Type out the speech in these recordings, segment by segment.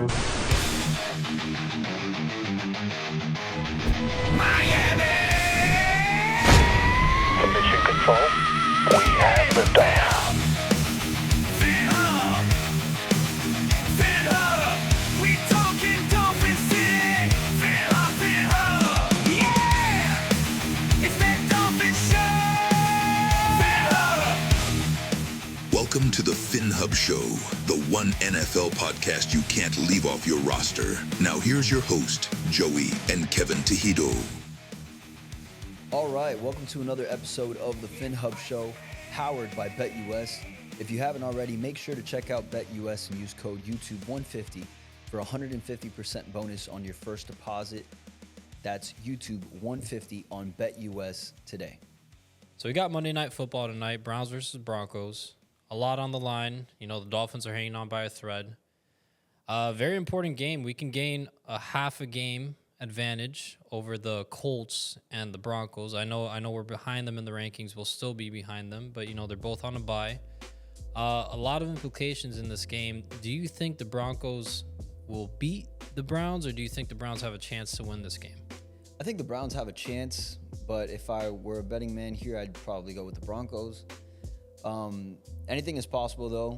Miami! To mission control, we have liftoff. Phinhub! Phinhub! We talking Dolphins City! Phinhub, Phinhub! Yeah! It's that Dolphins show! Phinhub! Welcome to the Phinhub Show, the one NFL podcast you can't leave off your roster. Now here's your host, Joey and Kevin Tejido. All right, welcome to another episode of the Phinhub Show, powered by BetUS. If you haven't already, make sure to check out BetUS and use code YouTube150 for 150% bonus on your first deposit. That's YouTube150 on BetUS today. So we got Monday Night Football tonight, Browns versus Broncos. A lot on the line. You know, the Dolphins are hanging on by a thread. Very important game. We can gain a half a game advantage over the Colts and the Broncos. I know we're behind them in the rankings. We'll still be behind them, but, you know, they're both on a bye. A lot of implications in this game. Do you think the Broncos will beat the Browns, or do you think the Browns have a chance to win this game? I think the Browns have a chance, but if I were a betting man here, I'd probably go with the Broncos. Anything is possible, though.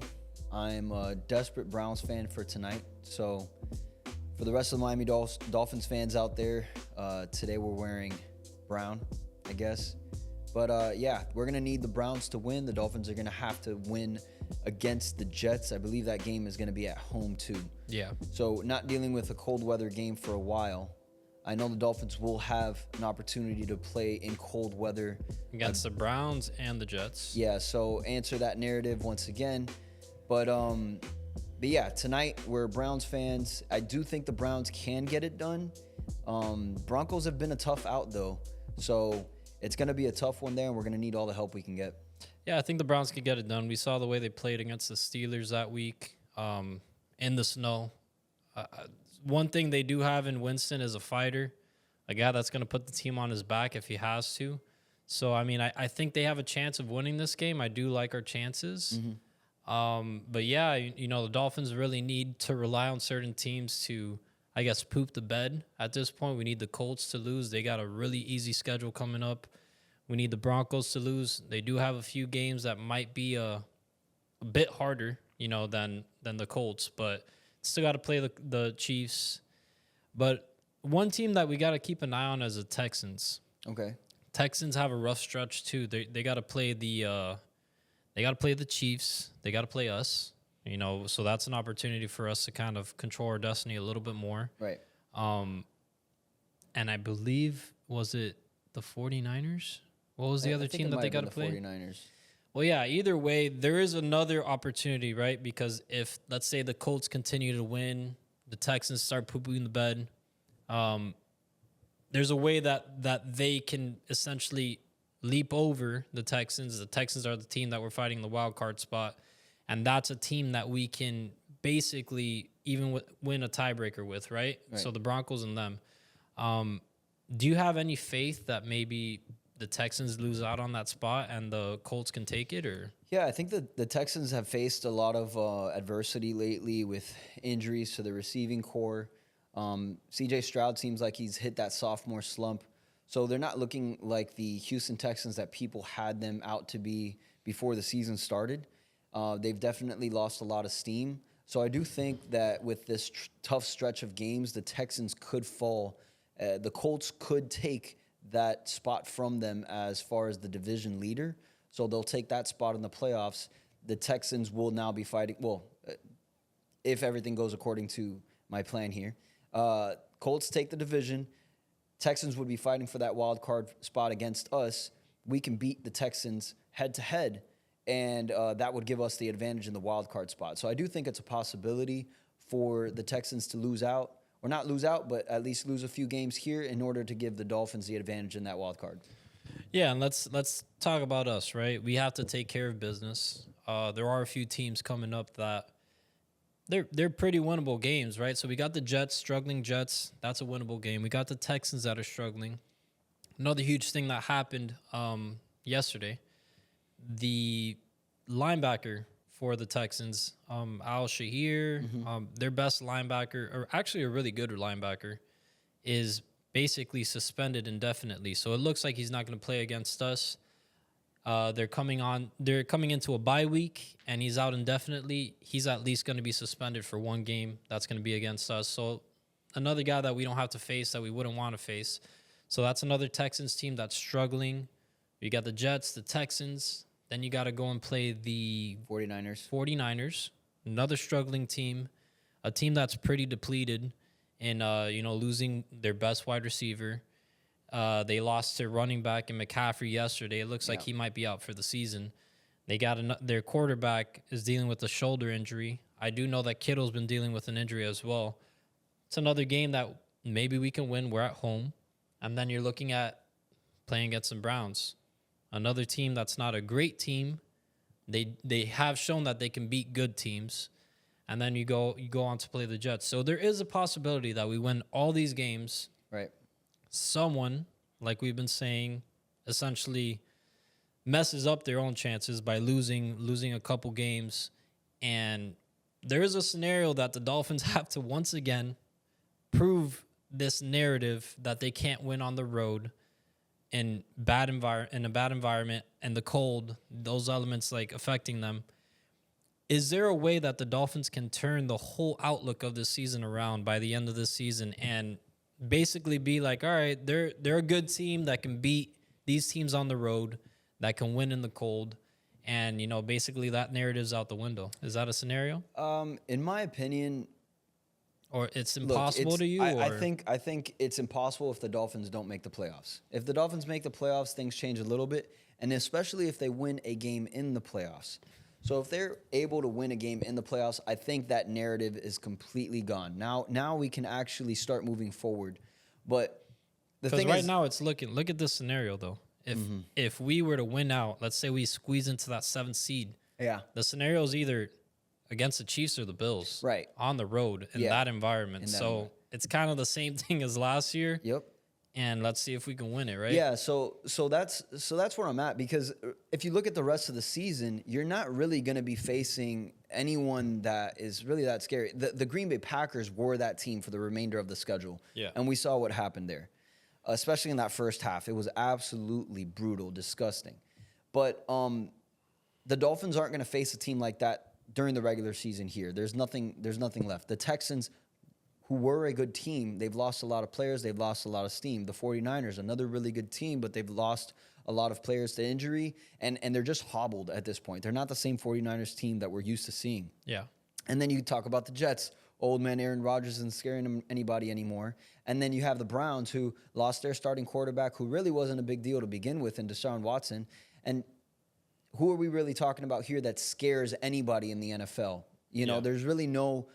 I'm a desperate Browns fan for tonight. So for the rest of the Miami Dolphins fans out there, today we're wearing brown, I guess. But, yeah, we're going to need the Browns to win. The Dolphins are going to have to win against the Jets. I believe that game is going to be at home, too. Yeah. So not dealing with a cold weather game for a while. I know the Dolphins will have an opportunity to play in cold weather Against the Browns and the Jets. Yeah, so answer that narrative once again. But yeah, tonight we're Browns fans. I do think the Browns can get it done. Broncos have been a tough out, though. So it's going to be a tough one there, and we're going to need all the help we can get. Yeah, I think the Browns could get it done. We saw the way they played against the Steelers that week in the snow. One thing they do have in Winston is a fighter, a guy that's going to put the team on his back if he has to. So, I mean, I think they have a chance of winning this game. I do like our chances. Mm-hmm. But, yeah, you know, the Dolphins really need to rely on certain teams to, I guess, poop the bed at this point. We need the Colts to lose. They got a really easy schedule coming up. We need the Broncos to lose. They do have a few games that might be a bit harder, you know, than the Colts, but still got to play the Chiefs. But one team that we got to keep an eye on is the Texans. Okay. Texans have a rough stretch too. They got to play the Chiefs. They got to play us. You know, so that's an opportunity for us to kind of control our destiny a little bit more. Right. And I believe, was it the 49ers? What was the other team that they got to play? 49ers. Well, yeah, either way, there is another opportunity, right? Because if, let's say, the Colts continue to win, the Texans start pooping the bed, there's a way that they can essentially leap over the Texans. The Texans are the team that we're fighting the wild card spot, and that's a team that we can basically even win a tiebreaker with, right? So the Broncos and them. Do you have any faith that maybe the Texans lose out on that spot and the Colts can take it, or? Yeah, I think the Texans have faced a lot of adversity lately with injuries to the receiving core. C.J. Stroud seems like he's hit that sophomore slump. So they're not looking like the Houston Texans that people had them out to be before the season started. They've definitely lost a lot of steam. So I do think that with this tough stretch of games, the Texans could fall. The Colts could take that spot from them as far as the division leader. So they'll take that spot in the playoffs. The Texans will now be fighting. Well, if everything goes according to my plan here, Colts take the division. Texans would be fighting for that wild card spot against us. We can beat the Texans head to head, and that would give us the advantage in the wild card spot. So I do think it's a possibility for the Texans to lose out. Or not lose out, but at least lose a few games here in order to give the Dolphins the advantage in that wild card. Yeah, and let's talk about us, right? We have to take care of business. There are a few teams coming up that they're pretty winnable games, right? So we got the Jets, struggling Jets. That's a winnable game. We got the Texans that are struggling. Another huge thing that happened yesterday, the linebacker for the Texans. Al-Shahir, their best linebacker, or actually a really good linebacker, is basically suspended indefinitely. So it looks like he's not going to play against us. They're coming into a bye week, and he's out indefinitely. He's at least going to be suspended for one game. That's going to be against us. So another guy that we don't have to face, that we wouldn't want to face. So that's another Texans team that's struggling. You got the Jets, the Texans. Then you got to go and play the 49ers, another struggling team, a team that's pretty depleted and, losing their best wide receiver. They lost their running back in McCaffrey yesterday. It looks like he might be out for the season. They got their quarterback is dealing with a shoulder injury. I do know that Kittle's been dealing with an injury as well. It's another game that maybe we can win. We're at home. And then you're looking at playing against some Browns. Another team that's not a great team. They have shown that they can beat good teams. And then you go on to play the Jets. So there is a possibility that we win all these games. Right. Someone, like we've been saying, essentially messes up their own chances by losing a couple games. And there is a scenario that the Dolphins have to once again prove this narrative that they can't win on the road in a bad environment and the cold, those elements like affecting them. Is there a way that the Dolphins can turn the whole outlook of this season around by the end of this season and basically be like, all right, they're a good team that can beat these teams on the road, that can win in the cold, and basically that narrative's out the window? Is that a scenario? In my opinion, or it's impossible to you? I think it's impossible if the Dolphins don't make the playoffs. If the Dolphins make the playoffs, things change a little bit, and especially if they win a game in the playoffs. So if they're able to win a game in the playoffs, I think that narrative is completely gone. Now we can actually start moving forward. But the thing right is, now it's look at this scenario though. If we were to win out, let's say we squeeze into that 7th seed. Yeah. The scenario is either against the Chiefs or the Bills. Right. On the road in that environment. It's kind of the same thing as last year. Yep. And let's see if we can win it, right? Yeah, so that's where I'm at, because if you look at the rest of the season, you're not really going to be facing anyone that is really that scary. The Green Bay Packers were that team for the remainder of the schedule. Yeah. And we saw what happened there, especially in that first half. It was absolutely brutal, disgusting. But the Dolphins aren't going to face a team like that during the regular season here. There's nothing left. The Texans, who were a good team, they've lost a lot of players. They've lost a lot of steam. The 49ers, another really good team, but they've lost a lot of players to injury, and they're just hobbled at this point. They're not the same 49ers team that we're used to seeing. Yeah. And then you talk about the Jets. Old man Aaron Rodgers isn't scaring anybody anymore. And then you have the Browns, who lost their starting quarterback, who really wasn't a big deal to begin with, in Deshaun Watson. And who are we really talking about here that scares anybody in the NFL? There's really no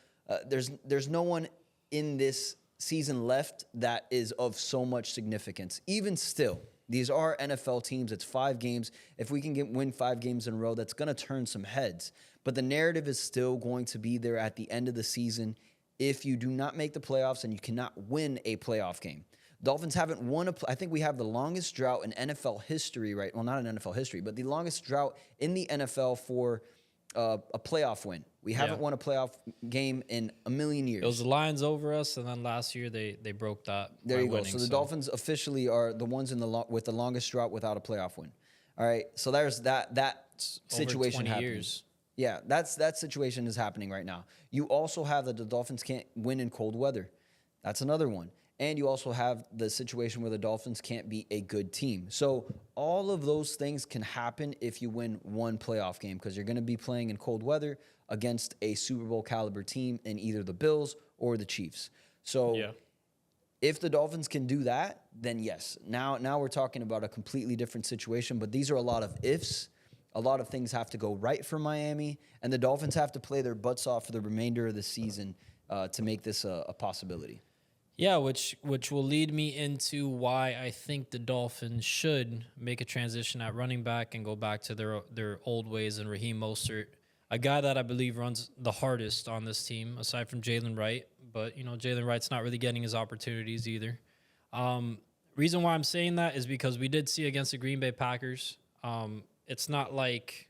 there's no one in this season left that is of so much significance. Even still, these are NFL teams. It's 5 games. If we can win 5 games in a row, that's going to turn some heads. But the narrative is still going to be there at the end of the season if you do not make the playoffs and you cannot win a playoff game. Dolphins haven't won I think we have the longest drought in NFL history, right? Well, not in NFL history, but the longest drought in the NFL for a playoff win. We haven't won a playoff game in a million years. It was the Lions over us, and then last year they broke that. There you go. Winning, So the Dolphins officially are the ones with the longest drought without a playoff win. All right. So there's that situation over 20 happening. years. Yeah, that situation is happening right now. You also have that the Dolphins can't win in cold weather. That's another one. And you also have the situation where the Dolphins can't be a good team. So all of those things can happen if you win one playoff game, because you're going to be playing in cold weather against a Super Bowl caliber team in either the Bills or the Chiefs. So if the Dolphins can do that, then yes. Now we're talking about a completely different situation, but these are a lot of ifs. A lot of things have to go right for Miami, and the Dolphins have to play their butts off for the remainder of the season to make this a possibility. Yeah, which will lead me into why I think the Dolphins should make a transition at running back and go back to their old ways, and Raheem Mostert, a guy that I believe runs the hardest on this team, aside from Jaylen Wright. But, Jaylen Wright's not really getting his opportunities either. Reason why I'm saying that is because we did see against the Green Bay Packers, it's not like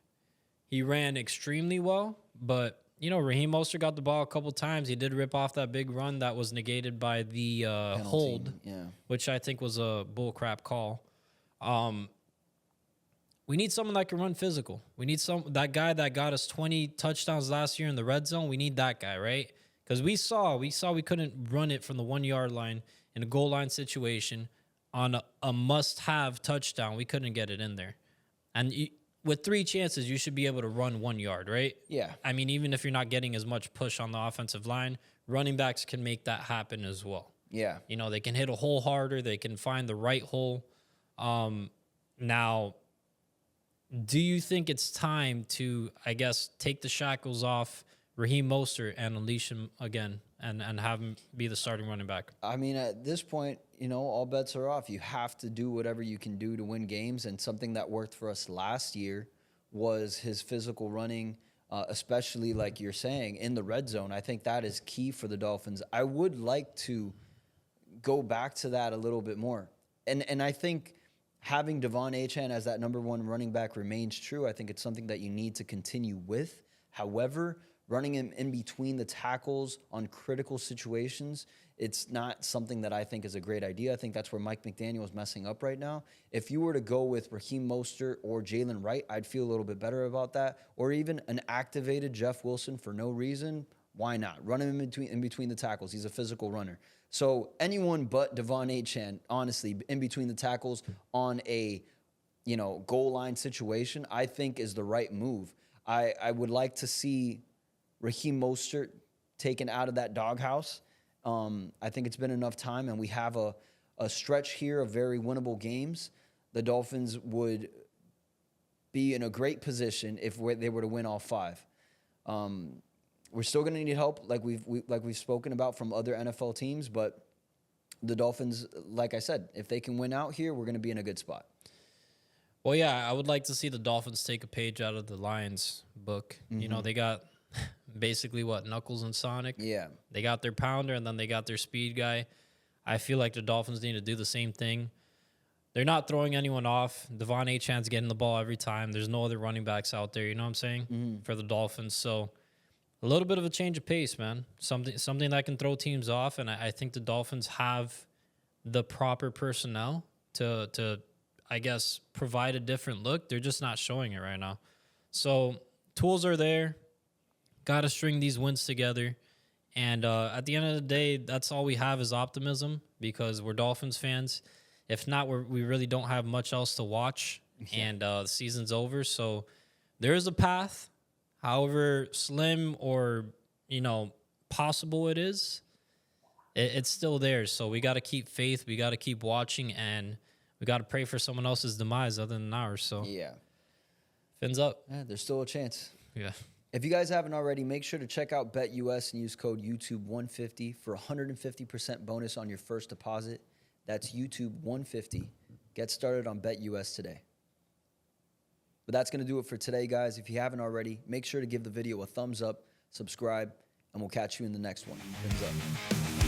he ran extremely well, but Raheem Mostert got the ball a couple times. He did rip off that big run that was negated by the hold, which I think was a bullcrap call. We need someone that can run physical. We need that guy that got us 20 touchdowns last year in the red zone. We need that guy, right? Because we saw we couldn't run it from the 1 yard line in a goal line situation on a must-have touchdown. We couldn't get it in there, and with 3 chances, you should be able to run 1 yard, right? Yeah. I mean, even if you're not getting as much push on the offensive line, running backs can make that happen as well. Yeah. They can hit a hole harder. They can find the right hole. Now, do you think it's time to, I guess, take the shackles off Raheem Mostert and unleash him again and have him be the starting running back? I mean, at this point, all bets are off. You have to do whatever you can do to win games, and something that worked for us last year was his physical running, especially like you're saying, in the red zone. I think that is key for the Dolphins. I would like to go back to that a little bit more. And I think having devon, achane as that number 1 running back remains true. I think it's something that you need to continue with. However, running him in between the tackles on critical situations, it's not something that I think is a great idea. I think that's where McDaniel is messing up right now. If you were to go with Raheem Mostert or Jaylen Wright, I'd feel a little bit better about that. Or even an activated Jeff Wilson for no reason. Why not? Run him in between the tackles. He's a physical runner. So anyone but devon, achane, honestly, in between the tackles on a goal line situation, I think is the right move. I would like to see Raheem Mostert taken out of that doghouse. I think it's been enough time, and we have a stretch here of very winnable games. The Dolphins would be in a great position if they were to win all 5. We're still going to need help, like we've spoken about, from other NFL teams, but the Dolphins, like I said, if they can win out here, we're going to be in a good spot. Well, yeah, I would like to see the Dolphins take a page out of the Lions book. Mm-hmm. They got basically Knuckles and Sonic. Yeah. They got their pounder, and then they got their speed guy. I feel like the Dolphins need to do the same thing. They're not throwing anyone off. Devon Achane's getting the ball every time. There's no other running backs out there, you know what I'm saying, for the Dolphins. So a little bit of a change of pace, man. Something that can throw teams off, and I think the Dolphins have the proper personnel to I guess, provide a different look. They're just not showing it right now. So tools are there. Got to string these wins together. And at the end of the day, that's all we have is optimism because we're Dolphins fans. If not, we really don't have much else to watch. And the season's over. So there is a path, however slim or, possible it is, it's still there. So we got to keep faith. We got to keep watching. And we got to pray for someone else's demise other than ours. So yeah, fins up. Yeah, there's still a chance. Yeah. If you guys haven't already, make sure to check out BetUS and use code YouTube150 for 150% bonus on your first deposit. That's YouTube150. Get started on BetUS today. But that's going to do it for today, guys. If you haven't already, make sure to give the video a thumbs up, subscribe, and we'll catch you in the next one. Fins up.